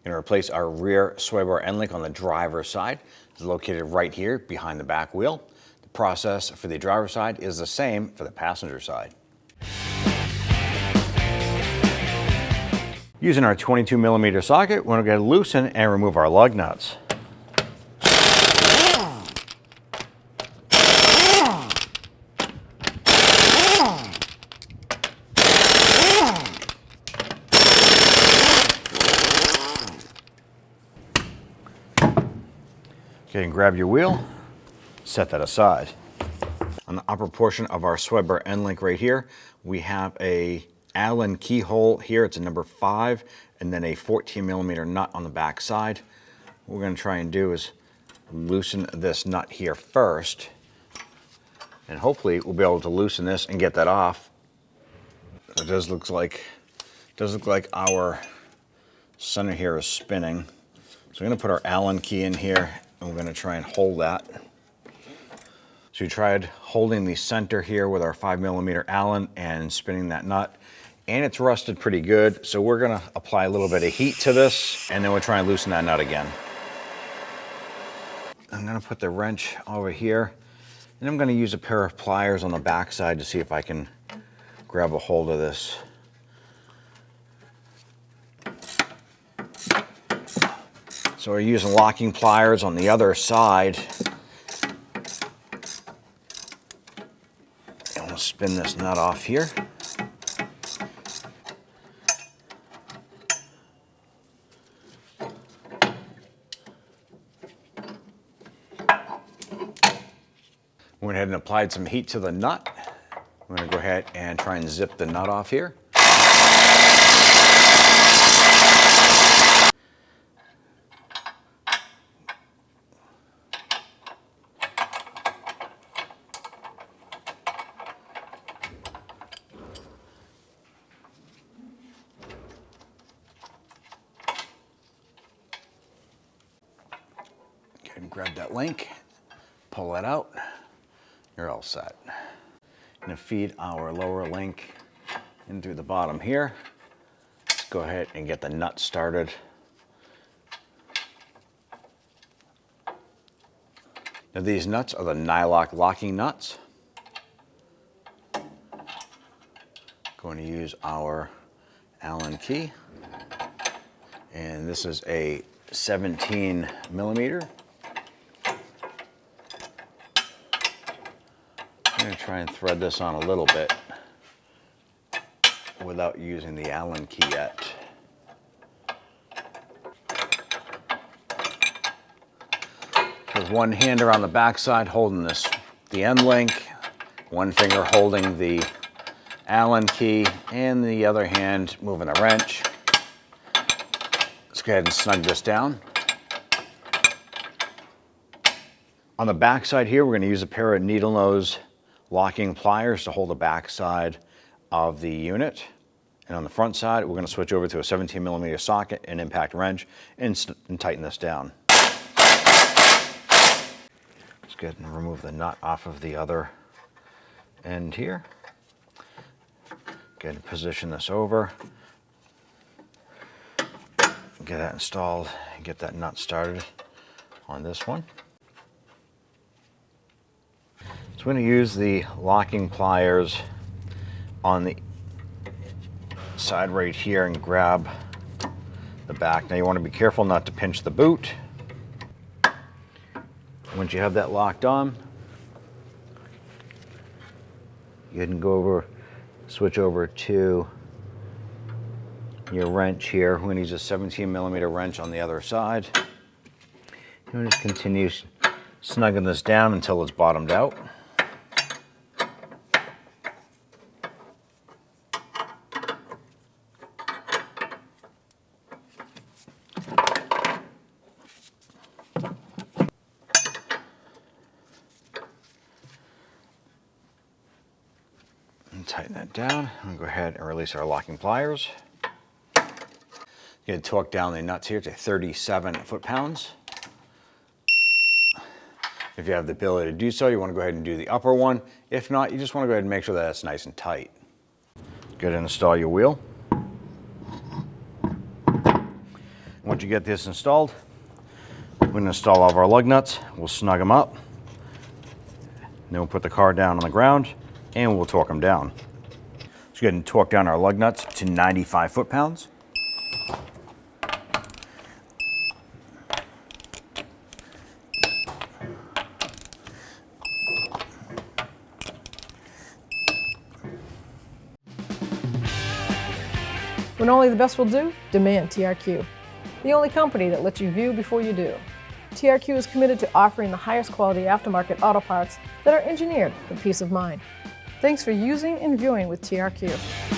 Going to replace our rear sway bar end link on the driver's side. It's located right here behind the back wheel. The process for the driver's side is the same for the passenger side. Using our 22mm socket, we're going to loosen and remove our lug nuts. Okay, and grab your wheel, set that aside. On the upper portion of our sway bar end link right here, we have a Allen keyhole here. It's a number 5, and then a 14mm nut on the back side. What we're going to try and do is loosen this nut here first, and hopefully we'll be able to loosen this and get that off. It does look like our center here is spinning. So we're going to put our Allen key in here, and we're going to try and hold that. So we tried holding the center here with our 5mm Allen and spinning that nut, and it's rusted pretty good. So we're going to apply a little bit of heat to this, and then we'll try and loosen that nut again. I'm going to put the wrench over here, and I'm going to use a pair of pliers on the back side to see if I can grab a hold of this. So we're using locking pliers on the other side. And we'll spin this nut off here. We went ahead and applied some heat to the nut. I'm going to go ahead and try and zip the nut off here. Go ahead and grab that link, pull that out. You're all set. I'm going to feed our lower link in through the bottom here. Let's go ahead and get the nut started. Now these nuts are the nylock locking nuts. Going to use our Allen key. And this is a 17mm. I'm going to try and thread this on a little bit without using the Allen key yet. With one hand around the back side holding the end link, one finger holding the Allen key, and the other hand moving the wrench. Let's go ahead and snug this down. On the back side here, we're going to use a pair of needle nose locking pliers to hold the back side of the unit. And on the front side, we're going to switch over to a 17mm socket and impact wrench and tighten this down. Let's go ahead and remove the nut off of the other end here. Go ahead and position this over. Get that installed and get that nut started on this one. So we're going to use the locking pliers on the side right here and grab the back. Now you want to be careful not to pinch the boot. Once you have that locked on, you can go over, switch over to your wrench here. We're going to use a 17mm wrench on the other side. And we'll just continue snugging this down until it's bottomed out. Tighten that down. I'm going to go ahead and release our locking pliers. Going to torque down the nuts here to 37 foot-pounds. If you have the ability to do so, you want to go ahead and do the upper one. If not, you just want to go ahead and make sure that it's nice and tight. Go ahead and install your wheel. Once once you get this installed, we're going to install all of our lug nuts. We'll snug them up. Then we'll put the car down on the ground and we'll torque them down. Let's go ahead and torque down our lug nuts to 95 foot-pounds. When only the best will do, demand TRQ. The only company that lets you view before you do. TRQ is committed to offering the highest quality aftermarket auto parts that are engineered for peace of mind. Thanks for using and viewing with TRQ.